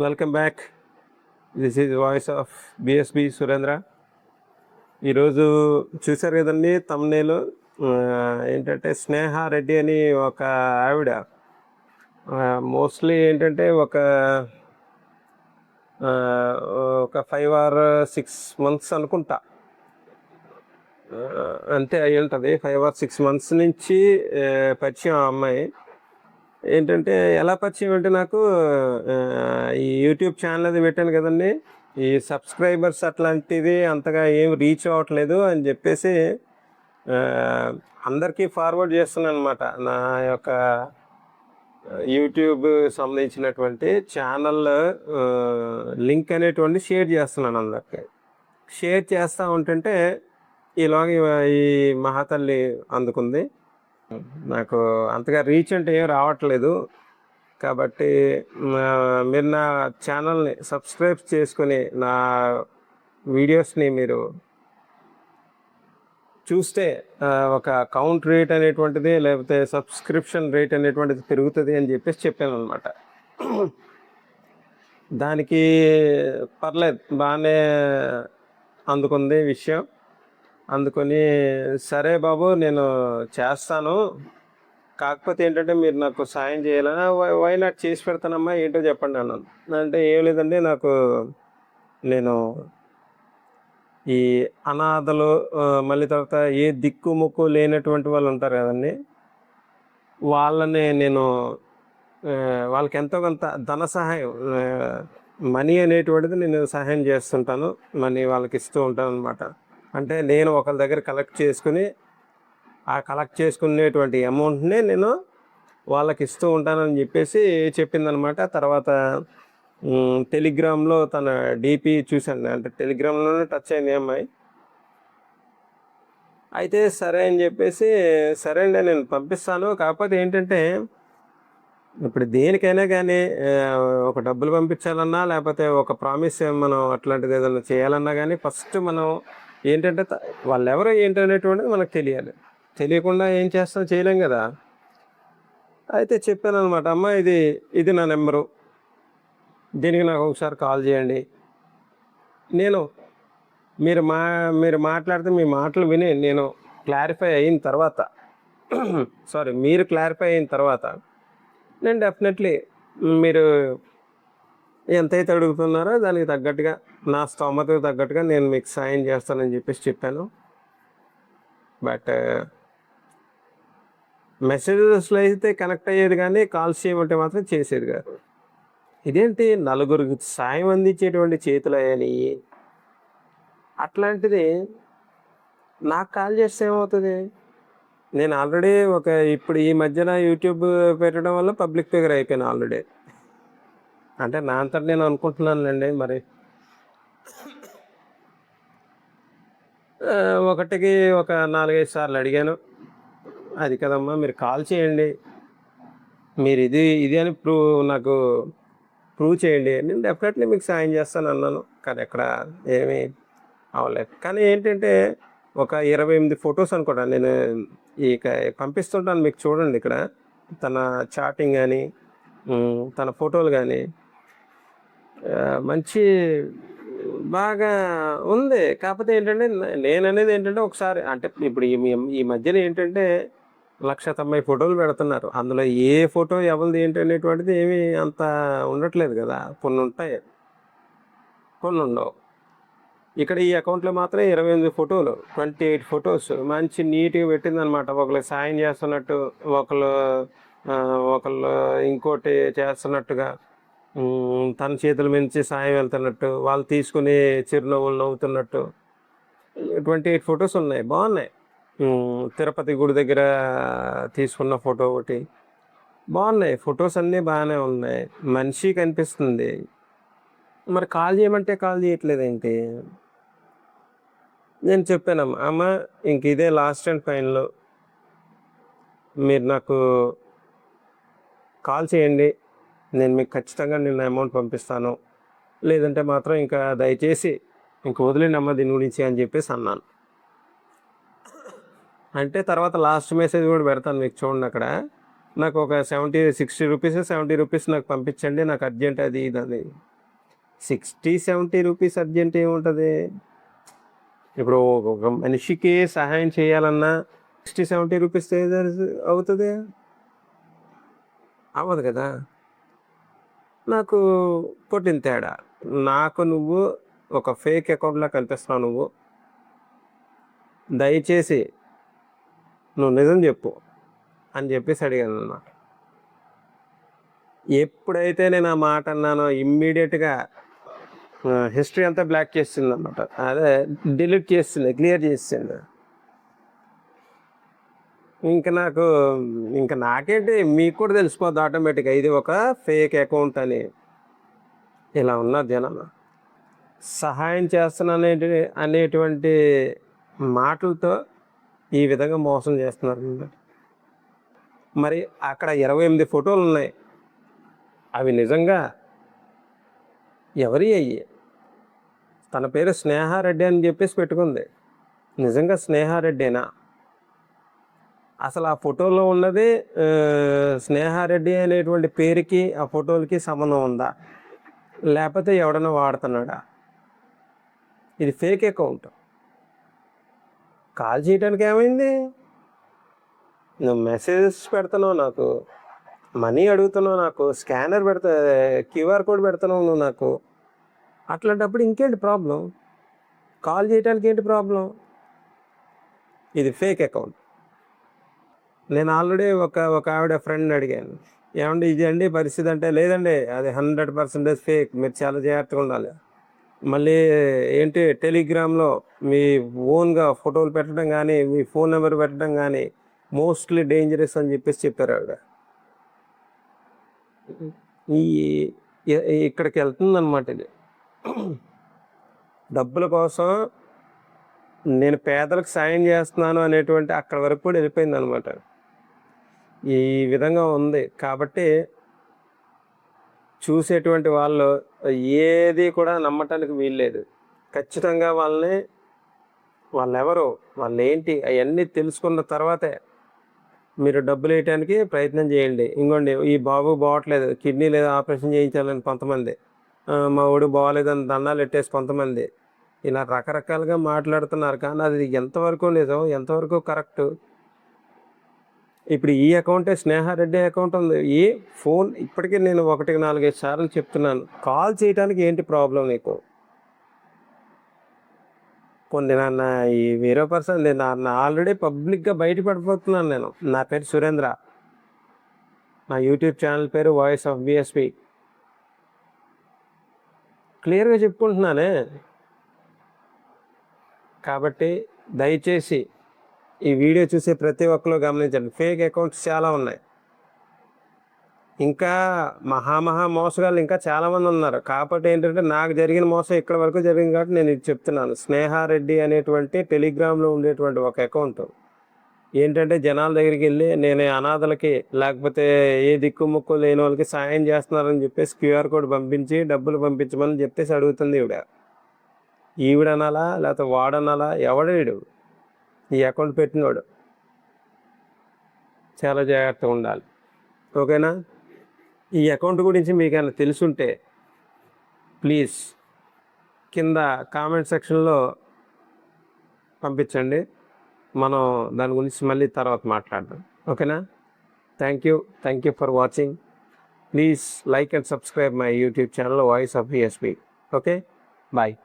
Welcome back. This is voice of BSB Surendra. ఈరోజు చూశారు కదండి తమ్నేలు. ఏంటంటే స్నేహ రెడ్డి అని ఒక ఆవిడ మోస్ట్లీ ఏంటంటే ఒక 5 or 6 months అనుకుంటా, అంతే అయి ఉంటుంది. 5 or 6 months నుంచి పరిచయం ఆ అమ్మాయి. ఏంటంటే ఎలా పరిచయం అంటే, నాకు ఈ యూట్యూబ్ ఛానల్ అది పెట్టాను కదండి, ఈ సబ్స్క్రైబర్స్ అట్లాంటిది అంతగా ఏం రీచ్ అవ్వట్లేదు అని చెప్పేసి అందరికీ ఫార్వర్డ్ చేస్తున్నాను అనమాట. నా యొక్క యూట్యూబ్ సంబంధించినటువంటి ఛానల్ లింక్ అనేటువంటి షేర్ చేస్తున్నాను అందరికి. షేర్ చేస్తూ ఉంటుంటే ఈలోగా ఈ మహాతల్లి అందుకుంది. నాకు అంతగా రీచ్ అంటే ఏం రావట్లేదు, కాబట్టి మీరు నా ఛానల్ని సబ్స్క్రైబ్ చేసుకొని నా వీడియోస్ని మీరు చూస్తే ఒక కౌంట్ రేట్ అనేటువంటిది, లేకపోతే సబ్స్క్రిప్షన్ రేట్ అనేటువంటిది పెరుగుతుంది అని చెప్పేసి చెప్పాను అనమాట. దానికి పర్లేదు, బాగానే అందుకుంది విషయం. అందుకొని సరే బాబు నేను చేస్తాను, కాకపోతే ఏంటంటే మీరు నాకు సాయం చేయాలని. వై నాట్ చేసి పెడతానమ్మా, ఏంటో చెప్పండి అన్నాను. అంటే ఏం లేదండి, నేను ఈ అనాథలు, మళ్ళీ తర్వాత ఏ దిక్కు ముక్కు లేనటువంటి వాళ్ళు ఉంటారు కదండి, వాళ్ళని నేను వాళ్ళకి ఎంతో కొంత ధన సహాయం, మనీ అనేటువంటిది నేను సహాయం చేస్తుంటాను. మనీ వాళ్ళకి ఇస్తూ ఉంటాను అనమాట. అంటే నేను ఒకరి దగ్గర కలెక్ట్ చేసుకుని ఆ కలెక్ట్ చేసుకునేటువంటి అమౌంట్ని నేను వాళ్ళకి ఇస్తూ ఉంటానని చెప్పేసి చెప్పిందనమాట. తర్వాత టెలిగ్రామ్లో తన డీపీ చూశాను, అంటే టెలిగ్రామ్లోనే టచ్ అయింది అమ్మాయి. అయితే సరే అని చెప్పేసి, సరే అండి నేను పంపిస్తాను, కాకపోతే ఏంటంటే ఇప్పుడు దేనికైనా కానీ ఒక డబ్బులు పంపించాలన్నా, లేకపోతే ఒక ప్రామిస్ మనం అట్లాంటిది ఏదైనా చేయాలన్నా కానీ ఫస్ట్ మనం ఏంటంటే వాళ్ళు ఎవరో ఏంటనేటువంటిది మనకు తెలియాలి. తెలియకుండా ఏం చేస్తాం, చేయలేం కదా. అయితే చెప్పాను అనమాట, అమ్మ ఇది నా నెంబరు, దీనికి నాకు ఒకసారి కాల్ చేయండి. నేను మీరు మాట్లాడితే మీ మాటలు విని నేను క్లారిఫై అయిన తర్వాత మీరు క్లారిఫై అయిన తర్వాత నేను డెఫినెట్లీ మీరు ఎంతైతే అడుగుతున్నారో దానికి తగ్గట్టుగా, నా స్తోమతకు తగ్గట్టుగా నేను మీకు సాయం చేస్తానని చెప్పేసి చెప్పాను. బట్ మెసేజెస్లో అయితే కనెక్ట్ అయ్యేది కానీ కాల్స్ చేయమంటే మాత్రం చేసేది కాదు. ఇదేంటి, నలుగురికి సాయం అందించేటువంటి చేతులు అయ్యాయి, అట్లాంటిది నాకు కాల్ చేస్తే ఏమవుతుంది? నేను ఆల్రెడీ ఇప్పుడు ఈ మధ్యన యూట్యూబ్ పెట్టడం వల్ల పబ్లిక్ ఫిగర్ అయిపోయాను ఆల్రెడీ. అంటే నా అంతటి నేను అనుకుంటున్నానులేండి. మరి ఒకటికి ఒక 4-5 సార్లు అడిగాను, అది కదమ్మా మీరు కాల్ చేయండి, మీరు ఇది అని నాకు ప్రూవ్ చేయండి, నేను డెఫినెట్లీ మీకు సాయం చేస్తాను అన్నాను. కానీ ఎక్కడ ఏమీ అవ్వలేదు. కానీ ఏంటంటే ఒక 28 ఫొటోస్ అనుకోండి నేను పంపిస్తుంటాను, మీకు చూడండి ఇక్కడ తన చాటింగ్ కానీ తన ఫోటోలు కానీ మంచి బాగా ఉంది. కాకపోతే ఏంటంటే నేను అనేది ఏంటంటే ఒకసారి, అంటే ఇప్పుడు ఈ మధ్యన ఏంటంటే 190 ఫోటోలు పెడుతున్నారు. అందులో ఏ ఫోటో ఎవరిది ఏంటి అనేటువంటిది ఏమీ అంత ఉండట్లేదు కదా. కొన్ని ఉంటాయి, కొన్ని ఉండవు. ఇక్కడ ఈ అకౌంట్లో మాత్రం 28 ఫోటోలు, 28 ఫొటోస్ మంచి నీట్గా పెట్టిందనమాట. ఒకరికి సాయం చేస్తున్నట్టు, ఒకళ్ళు ఇంకోటి చేస్తున్నట్టుగా, తన చేతుల మించి సాయం వెళ్తున్నట్టు, వాళ్ళు తీసుకుని చిరునవ్వులు నవ్వుతున్నట్టు 28 ఫొటోస్ ఉన్నాయి, బాగున్నాయి. తిరుపతి గుడి దగ్గర తీసుకున్న ఫోటో ఒకటి, బాగున్నాయి. ఫొటోస్ అన్నీ బాగానే ఉన్నాయి, మనిషి కనిపిస్తుంది. మరి కాల్ చేయమంటే కాల్ చేయట్లేదు ఏంటి? నేను చెప్పానమ్మా, అమ్మ ఇంక ఇదే లాస్ట్ అండ్ ఫైనల్, మీరు నాకు కాల్ చేయండి, నేను మీకు ఖచ్చితంగా నిన్న అమౌంట్ పంపిస్తాను, లేదంటే మాత్రం ఇంకా దయచేసి ఇంక వదిలేండి దీని గురించి అని చెప్పేసి అన్నాను. అంటే తర్వాత లాస్ట్ మెసేజ్ కూడా పెడతాను మీకు చూడండి. అక్కడ నాకు ఒక 60 రూపీస్ 70 రూపీస్ నాకు పంపించండి, నాకు అర్జెంట్ అది ఇది. 60-70 అర్జెంట్ ఏముంటుంది? ఇప్పుడు ఒక మనిషికి సహాయం చేయాలన్నా 60-70 అవుతుంది, అవ్వదు కదా. నాకు కొట్టిన తేడా, నాకు నువ్వు ఒక ఫేక్ అకౌంట్లా కనిపిస్తున్నావు. నువ్వు దయచేసి నువ్వు నిజం చెప్పు అని చెప్పేసి అడిగాను అన్నమాట. ఎప్పుడైతే నేను ఆ మాట అన్నానో ఇమ్మీడియట్గా హిస్టరీ అంతా బ్లాక్ చేసింది అన్నమాట. అదే డిలీట్ చేసింది, క్లియర్ చేసింది. ఇంకా నాకేంటి, మీకు కూడా తెలిసిపోద్ది ఆటోమేటిక్గా ఇది ఒక ఫేక్ అకౌంట్ అని. ఇలా ఉన్నారు జనాలు. సహాయం చేస్తున్నాను అనేటువంటి మాటలతో ఈ విధంగా మోసం చేస్తున్నారు. మరి అక్కడ 28 ఫోటోలు ఉన్నాయి, అవి నిజంగా ఎవరి అయ్యి? తన పేరు స్నేహారెడ్డి అని చెప్పేసి పెట్టుకుంది, నిజంగా స్నేహారెడ్డేనా? అసలు ఆ ఫోటోలో ఉన్నది స్నేహారెడ్డి అనేటువంటి పేరుకి ఆ ఫోటోలకి సంబంధం ఉందా, లేకపోతే ఎవడన్నా వాడుతున్నాడా? ఇది ఫేక్ అకౌంట్. కాల్ చేయడానికి ఏమైంది? నువ్వు మెసేజెస్ పెడుతున్నావు, నాకు మనీ అడుగుతున్నావు, నాకు స్కానర్ క్యూఆర్ కోడ్ పెడుతున్నావు నువ్వు నాకు. అట్లాంటప్పుడు ఇంకేంటి ప్రాబ్లం? కాల్ చేయడానికి ఏంటి ప్రాబ్లం? ఇది ఫేక్ అకౌంట్. నేను ఆల్రెడీ ఒక ఆవిడ ఫ్రెండ్ని అడిగాను, ఏమండి ఇది అండి పరిస్థితి అంటే, లేదండి అది 100% ఫేక్, మీరు చాలా జాగ్రత్తగా ఉండాలి. మళ్ళీ ఏంటి, టెలిగ్రామ్లో మీ ఓన్గా ఫోటోలు పెట్టడం కానీ మీ ఫోన్ నెంబర్ పెట్టడం కానీ మోస్ట్లీ డేంజరస్ అని చెప్పేసి చెప్పారు ఆవిడ. ఈ ఇక్కడికి వెళ్తుందన్నమాట ఇది. డబ్బుల కోసం నేను పేదలకు సాయం చేస్తున్నాను అనేటువంటి అక్కడ వరకు కూడా వెళ్ళిపోయింది అనమాట. ఈ విధంగా ఉంది కాబట్టి చూసేటువంటి వాళ్ళు ఏది కూడా నమ్మటానికి వీల్లేదు. ఖచ్చితంగా వాళ్ళెవరు, వాళ్ళు ఏంటి అవన్నీ తెలుసుకున్న తర్వాతే మీరు డబ్బులు వేయటానికి ప్రయత్నం చేయండి. ఇంకోండి, ఈ బాబు బాగోట్లేదు, కిడ్నీ లేదా ఆపరేషన్ చేయించాలని కొంతమంది, మా ఊడు బాగోలేదని దండాలు పెట్టేసి కొంతమంది, ఇలా రకరకాలుగా మాట్లాడుతున్నారు. కానీ అది ఎంతవరకు నిజం, ఎంతవరకు కరెక్ట్? ఇప్పుడు ఈ అకౌంటే స్నేహారెడ్డి అకౌంట్ ఉంది, ఈ ఫోన్ ఇప్పటికీ నేను 1-4-5 సార్లు చెప్తున్నాను, కాల్ చేయడానికి ఏంటి ప్రాబ్లం నీకు? కొన్ని నాన్న ఈ వేరే పర్సన్, నేను ఆల్రెడీ పబ్లిక్గా బయటపడిపోతున్నాను. నేను, నా పేరు సురేంద్ర, నా యూట్యూబ్ ఛానల్ పేరు వాయిస్ ఆఫ్ బిఎస్పి. క్లియర్గా చెప్పుకుంటున్నానే. కాబట్టి దయచేసి ఈ వీడియో చూసే ప్రతి ఒక్కరు గమనించండి, ఫేక్ అకౌంట్స్ చాలా ఉన్నాయి. ఇంకా మహా మోసగాళ్ళు ఇంకా చాలామంది ఉన్నారు. కాబట్టి ఏంటంటే నాకు జరిగిన మోసం ఇక్కడ వరకు జరిగింది కాబట్టి నేను ఇది చెప్తున్నాను. స్నేహారెడ్డి అనేటువంటి టెలిగ్రామ్లో ఉండేటువంటి ఒక అకౌంట్ ఏంటంటే జనాల దగ్గరికి వెళ్ళి నేను అనాథలకి లేకపోతే ఏ దిక్కుముక్కు లేని వాళ్ళకి సాయం చేస్తున్నారని చెప్పేసి క్యూఆర్ కోడ్ పంపించి డబ్బులు పంపించమని చెప్పేసి అడుగుతుంది ఈవిడనాలా లేకపోతే వాడనాలా, ఎవడేడు ఈ అకౌంట్ పెట్టినోడు? చాలా జాగ్రత్తగా ఉండాలి, ఓకేనా? ఈ అకౌంట్ గురించి మీకు ఏమైనా తెలుసుంటే ప్లీజ్ కింద కామెంట్ సెక్షన్లో పంపించండి, మనం దాని గురించి మళ్ళీ తర్వాత మాట్లాడదాం, ఓకేనా? Thank you for watching. Please like and subscribe my YouTube channel voice of BSP. Okay, bye.